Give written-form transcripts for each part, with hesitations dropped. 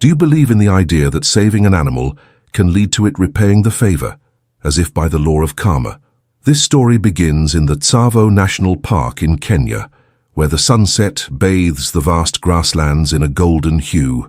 Do you believe in the idea that saving an animal can lead to it repaying the favor, as if by the law of karma? This story begins in the Tsavo National Park in Kenya, where the sunset bathes the vast grasslands in a golden hue,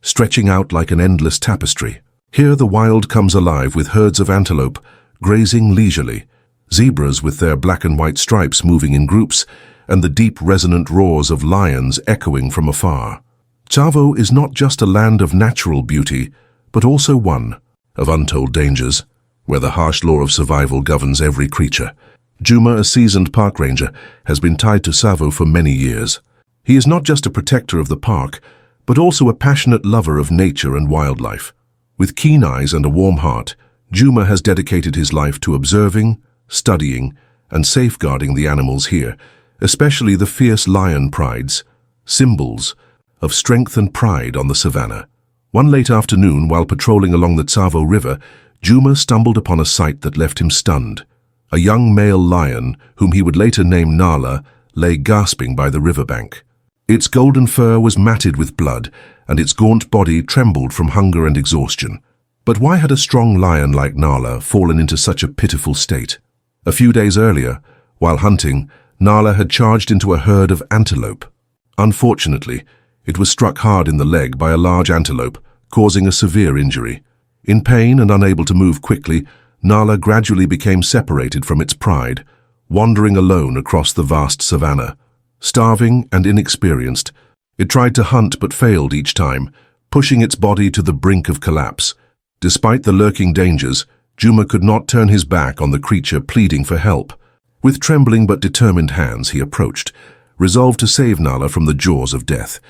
stretching out like an endless tapestry. Here the wild comes alive with herds of antelope grazing leisurely, zebras with their black and white stripes moving in groups, and the deep resonant roars of lions echoing from afar. Tsavo is not just a land of natural beauty, but also one of untold dangers, where the harsh law of survival governs every creature. Juma, a seasoned park ranger, has been tied to Tsavo for many years. He is not just a protector of the park, but also a passionate lover of nature and wildlife. With keen eyes and a warm heart, Juma has dedicated his life to observing, studying, and safeguarding the animals here, especially the fierce lion prides, symbols of strength and pride on the savannah. One late afternoon, while patrolling along the Tsavo River, Juma stumbled upon a sight that left him stunned. A young male lion, whom he would later name Nala, lay gasping by the riverbank. Its golden fur was matted with blood, and its gaunt body trembled from hunger and exhaustion. But why had a strong lion like Nala fallen into such a pitiful state? A few days earlier, while hunting, Nala had charged into a herd of antelope. Unfortunately, it was struck hard in the leg by a large antelope, causing a severe injury. In pain and unable to move quickly, Nala gradually became separated from its pride, wandering alone across the vast savannah. Starving and inexperienced, it tried to hunt but failed each time, pushing its body to the brink of collapse. Despite the lurking dangers, Juma could not turn his back on the creature pleading for help. With trembling but determined hands he approached, resolved to save Nala from the jaws of death.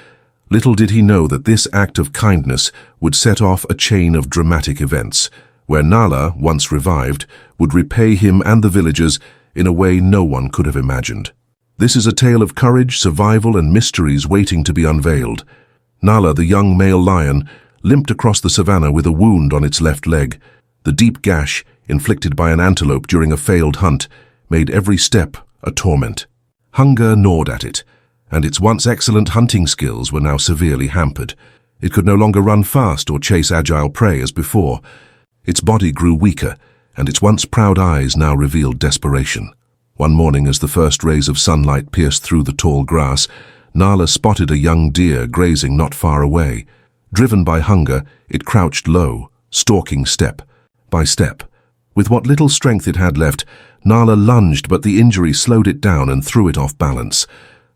Little did he know that this act of kindness would set off a chain of dramatic events, where Nala, once revived, would repay him and the villagers in a way no one could have imagined. This is a tale of courage, survival, and mysteries waiting to be unveiled. Nala, the young male lion, limped across the savannah with a wound on its left leg. The deep gash, inflicted by an antelope during a failed hunt, made every step a torment. Hunger gnawed at it, and its once excellent hunting skills were now severely hampered. It could no longer run fast or chase agile prey as before. Its body grew weaker, and its once proud eyes now revealed desperation. One morning, as the first rays of sunlight pierced through the tall grass, Nala spotted a young deer grazing not far away. Driven by hunger, it crouched low, stalking step by step. With what little strength it had left, Nala lunged, but the injury slowed it down and threw it off balance.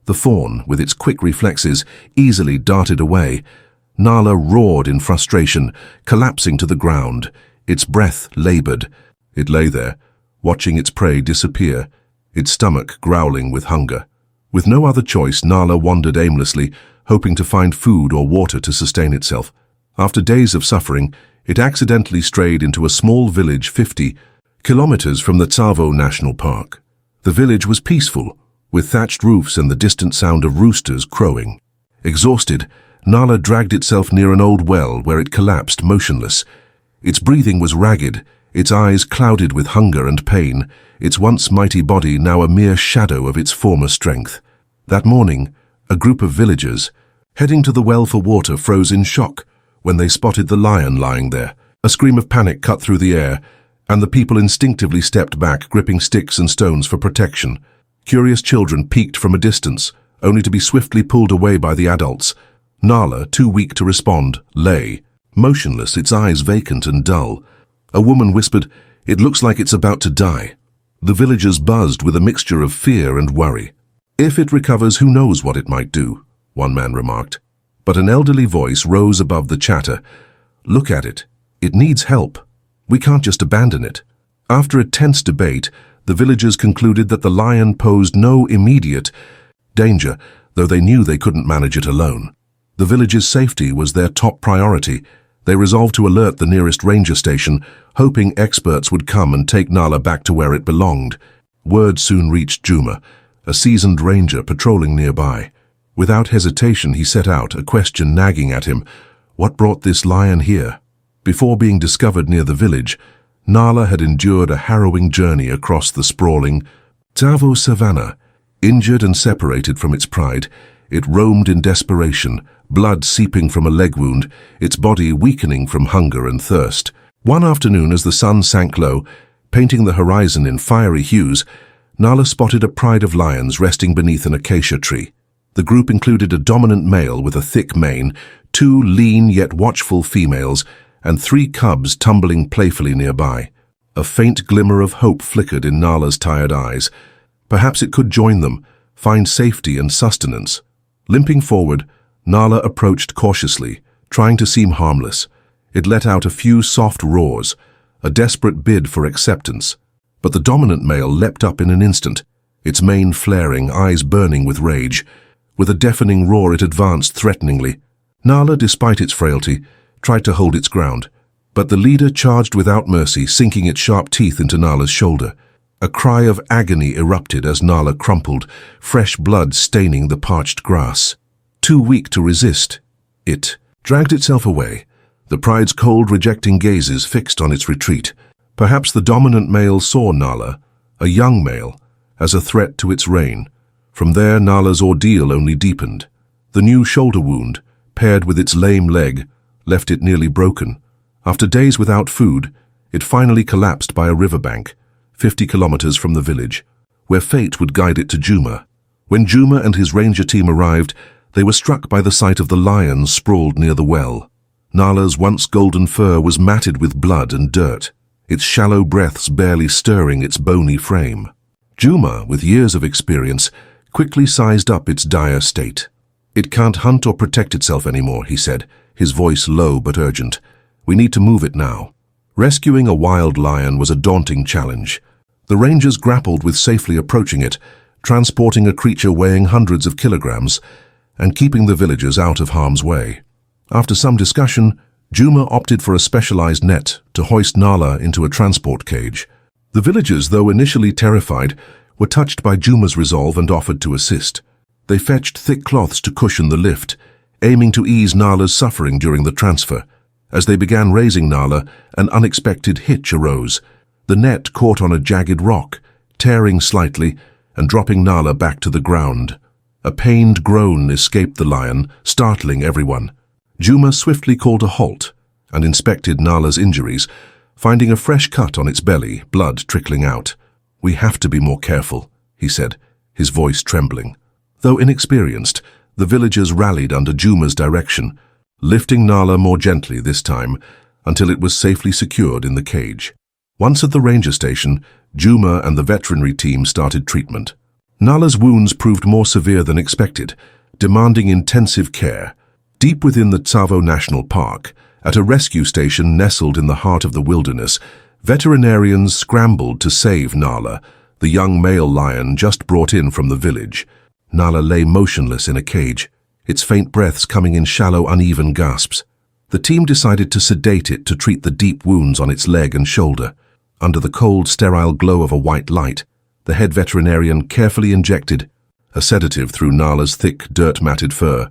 The fawn, with its quick reflexes, easily darted away. Nala roared in frustration, collapsing to the ground. Its breath labored. It lay there, watching its prey disappear, its stomach growling with hunger. With no other choice, Nala wandered aimlessly, hoping to find food or water to sustain itself. After days of suffering, it accidentally strayed into a small village 50 kilometers from the Tsavo National Park. The village was peaceful, with thatched roofs and the distant sound of roosters crowing. Exhausted, Nala dragged itself near an old well where it collapsed motionless. Its breathing was ragged, its eyes clouded with hunger and pain, its once mighty body now a mere shadow of its former strength. That morning, a group of villagers, heading to the well for water, froze in shock when they spotted the lion lying there. A scream of panic cut through the air, and the people instinctively stepped back, gripping sticks and stones for protection. Curious children peeked from a distance, only to be swiftly pulled away by the adults. Nala, too weak to respond, lay, motionless, its eyes vacant and dull. A woman whispered, "It looks like it's about to die." The villagers buzzed with a mixture of fear and worry. "If it recovers, who knows what it might do," one man remarked. But an elderly voice rose above the chatter. "Look at it. It needs help. We can't just abandon it." After a tense debate, the villagers concluded that the lion posed no immediate danger, though they knew they couldn't manage it alone. The village's safety was their top priority. They resolved to alert the nearest ranger station, hoping experts would come and take Nala back to where it belonged. Word soon reached Juma, a seasoned ranger patrolling nearby. Without hesitation, he set out, a question nagging at him. What brought this lion here? Before being discovered near the village, Nala had endured a harrowing journey across the sprawling Tsavo savannah. Injured and separated from its pride, it roamed in desperation, blood seeping from a leg wound, its body weakening from hunger and thirst. One afternoon, as the sun sank low, painting the horizon in fiery hues, Nala spotted a pride of lions resting beneath an acacia tree. The group included a dominant male with a thick mane, 2 lean yet watchful females, and 3 cubs tumbling playfully nearby. A faint glimmer of hope flickered in Nala's tired eyes. Perhaps it could join them, find safety and sustenance. Limping forward, Nala approached cautiously, trying to seem harmless. It let out a few soft roars, a desperate bid for acceptance. But the dominant male leapt up in an instant, its mane flaring, eyes burning with rage. With a deafening roar, it advanced threateningly. Nala, despite its frailty, tried to hold its ground. But the leader charged without mercy, sinking its sharp teeth into Nala's shoulder. A cry of agony erupted as Nala crumpled, fresh blood staining the parched grass. Too weak to resist, it dragged itself away, the pride's cold, rejecting gazes fixed on its retreat. Perhaps the dominant male saw Nala, a young male, as a threat to its reign. From there, Nala's ordeal only deepened. The new shoulder wound, paired with its lame leg, left it nearly broken. After days without food, it finally collapsed by a riverbank, 50 kilometers from the village, where fate would guide it to Juma. When Juma and his ranger team arrived, they were struck by the sight of the lions sprawled near the well. Nala's once golden fur was matted with blood and dirt, its shallow breaths barely stirring its bony frame. Juma, with years of experience, quickly sized up its dire state. "It can't hunt or protect itself anymore," he said, his voice low but urgent. "We need to move it now." Rescuing a wild lion was a daunting challenge. The rangers grappled with safely approaching it, transporting a creature weighing hundreds of kilograms, and keeping the villagers out of harm's way. After some discussion, Juma opted for a specialized net to hoist Nala into a transport cage. The villagers, though initially terrified, were touched by Juma's resolve and offered to assist. They fetched thick cloths to cushion the lift, aiming to ease Nala's suffering during the transfer. As they began raising Nala, an unexpected hitch arose. The net caught on a jagged rock, tearing slightly and dropping Nala back to the ground. A pained groan escaped the lion, startling everyone. Juma swiftly called a halt and inspected Nala's injuries, finding a fresh cut on its belly, blood trickling out. "We have to be more careful," he said, his voice trembling. Though inexperienced, the villagers rallied under Juma's direction, lifting Nala more gently this time until it was safely secured in the cage. Once at the ranger station, Juma and the veterinary team started treatment. Nala's wounds proved more severe than expected, demanding intensive care. Deep within the Tsavo National Park, at a rescue station nestled in the heart of the wilderness, veterinarians scrambled to save Nala, the young male lion just brought in from the village. Nala lay motionless in a cage, its faint breaths coming in shallow, uneven gasps. The team decided to sedate it to treat the deep wounds on its leg and shoulder. Under the cold, sterile glow of a white light, the head veterinarian carefully injected a sedative through Nala's thick, dirt-matted fur.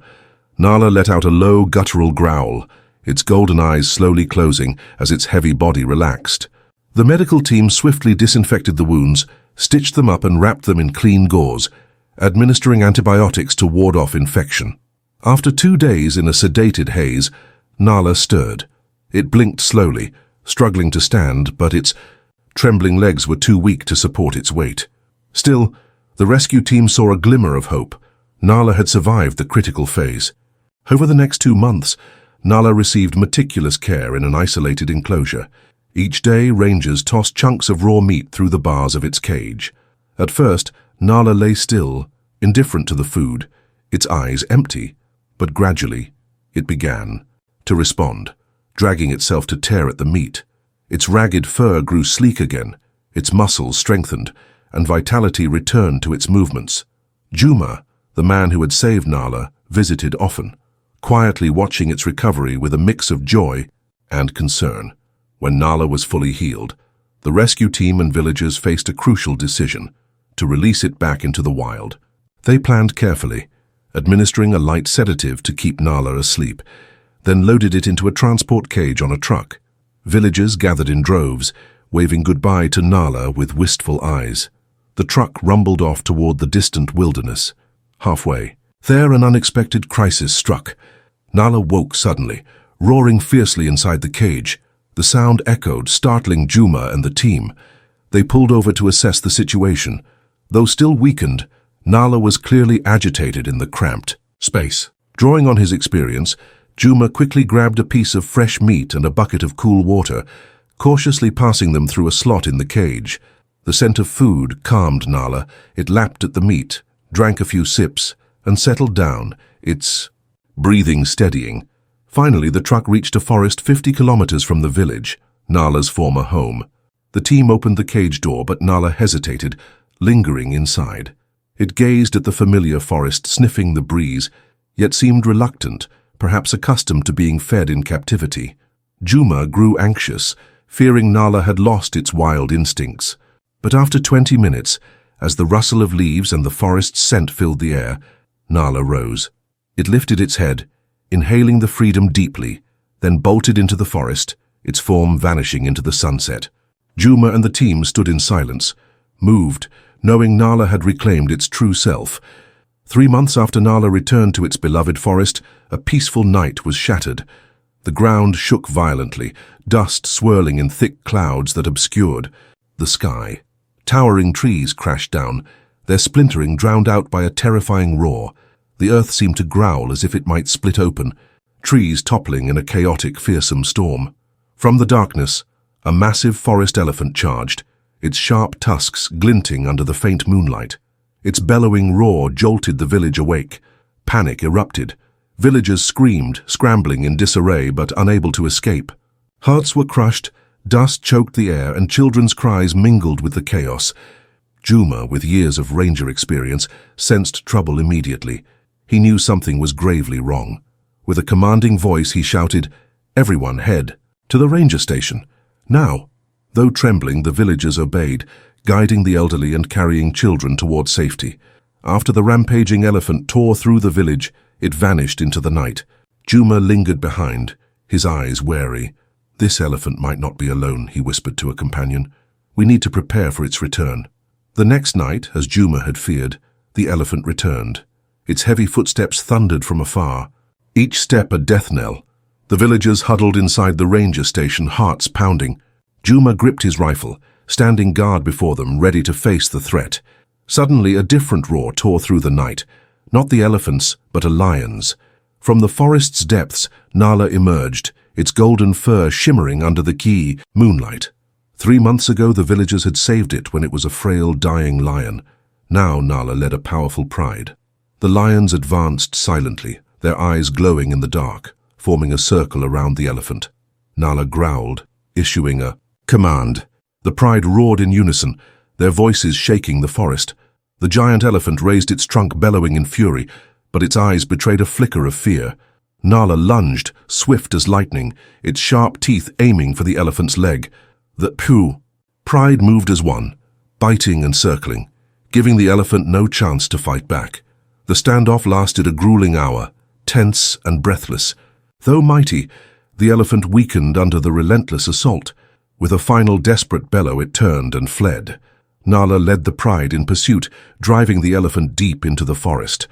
Nala let out a low, guttural growl, its golden eyes slowly closing as its heavy body relaxed. The medical team swiftly disinfected the wounds, stitched them up and wrapped them in clean gauze, administering antibiotics to ward off infection. After 2 days in a sedated haze, Nala stirred. It blinked slowly, struggling to stand, but its trembling legs were too weak to support its weight. Still, the rescue team saw a glimmer of hope. Nala had survived the critical phase. Over the next 2 months, Nala received meticulous care in an isolated enclosure. Each day, rangers tossed chunks of raw meat through the bars of its cage. At first, Nala lay still, indifferent to the food, its eyes empty, but gradually it began to respond, dragging itself to tear at the meat. Its ragged fur grew sleek again, its muscles strengthened, and vitality returned to its movements. Juma, the man who had saved Nala, visited often, quietly watching its recovery with a mix of joy and concern. When Nala was fully healed, the rescue team and villagers faced a crucial decision: to release it back into the wild. They planned carefully, administering a light sedative to keep Nala asleep, then loaded it into a transport cage on a truck. Villagers gathered in droves, waving goodbye to Nala with wistful eyes. The truck rumbled off toward the distant wilderness. Halfway, there an unexpected crisis struck. Nala woke suddenly, roaring fiercely inside the cage. The sound echoed, startling Juma and the team. They pulled over to assess the situation. Though still weakened, Nala was clearly agitated in the cramped space. Drawing on his experience, Juma quickly grabbed a piece of fresh meat and a bucket of cool water, cautiously passing them through a slot in the cage. The scent of food calmed Nala. It lapped at the meat, drank a few sips, and settled down, its breathing steadying. Finally, the truck reached a forest 50 kilometers from the village, Nala's former home. The team opened the cage door, but Nala hesitated, lingering inside. It gazed at the familiar forest, sniffing the breeze, yet seemed reluctant, perhaps accustomed to being fed in captivity. Juma grew anxious, fearing Nala had lost its wild instincts. But after 20 minutes, as the rustle of leaves and the forest's scent filled the air, Nala rose. It lifted its head, inhaling the freedom deeply, then bolted into the forest, its form vanishing into the sunset. Juma and the team stood in silence, moved, knowing Nala had reclaimed its true self. 3 months after Nala returned to its beloved forest, a peaceful night was shattered. The ground shook violently, dust swirling in thick clouds that obscured the sky. Towering trees crashed down, their splintering drowned out by a terrifying roar. The earth seemed to growl as if it might split open, trees toppling in a chaotic, fearsome storm. From the darkness, a massive forest elephant charged, its sharp tusks glinting under the faint moonlight. Its bellowing roar jolted the village awake. Panic erupted. Villagers screamed, scrambling in disarray but unable to escape. Hearts were crushed, dust choked the air, and children's cries mingled with the chaos. Juma, with years of ranger experience, sensed trouble immediately. He knew something was gravely wrong. With a commanding voice, he shouted, "Everyone head to the ranger station, now!" Though trembling, the villagers obeyed, guiding the elderly and carrying children toward safety. After the rampaging elephant tore through the village, it vanished into the night. Juma lingered behind, his eyes wary. "This elephant might not be alone," he whispered to a companion. "We need to prepare for its return." The next night, as Juma had feared, the elephant returned. Its heavy footsteps thundered from afar, each step a death knell. The villagers huddled inside the ranger station, hearts pounding. Juma gripped his rifle, standing guard before them, ready to face the threat. Suddenly, a different roar tore through the night, not the elephant's, but a lion's. From the forest's depths, Nala emerged, its golden fur shimmering under the key moonlight. 3 months ago, the villagers had saved it when it was a frail, dying lion. Now Nala led a powerful pride. The lions advanced silently, their eyes glowing in the dark, forming a circle around the elephant. Nala growled, issuing a command. The pride roared in unison, their voices shaking the forest. The giant elephant raised its trunk, bellowing in fury, but its eyes betrayed a flicker of fear. Nala lunged, swift as lightning, its sharp teeth aiming for the elephant's leg. The pride moved as one, biting and circling, giving the elephant no chance to fight back. The standoff lasted a grueling hour, tense and breathless. Though mighty, the elephant weakened under the relentless assault. With a final desperate bellow, it turned and fled. Nala led the pride in pursuit, driving the elephant deep into the forest.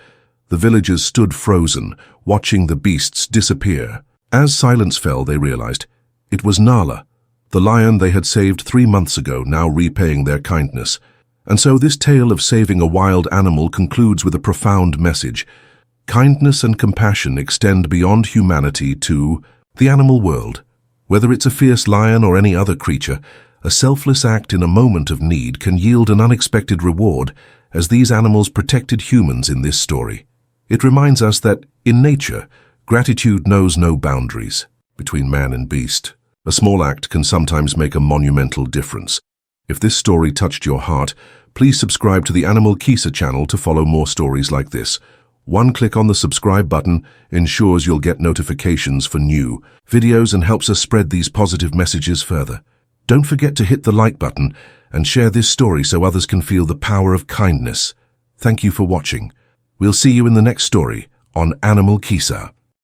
The villagers stood frozen, watching the beasts disappear. As silence fell, they realized it was Nala, the lion they had saved 3 months ago, now repaying their kindness. And so this tale of saving a wild animal concludes with a profound message. Kindness and compassion extend beyond humanity to the animal world. Whether it's a fierce lion or any other creature, a selfless act in a moment of need can yield an unexpected reward, as these animals protected humans in this story. It reminds us that, in nature, gratitude knows no boundaries between man and beast. A small act can sometimes make a monumental difference. If this story touched your heart, please subscribe to the Animal Kisa channel to follow more stories like this. One click on the subscribe button ensures you'll get notifications for new videos and helps us spread these positive messages further. Don't forget to hit the like button and share this story so others can feel the power of kindness. Thank you for watching. We'll see you in the next story on Animal Kisa.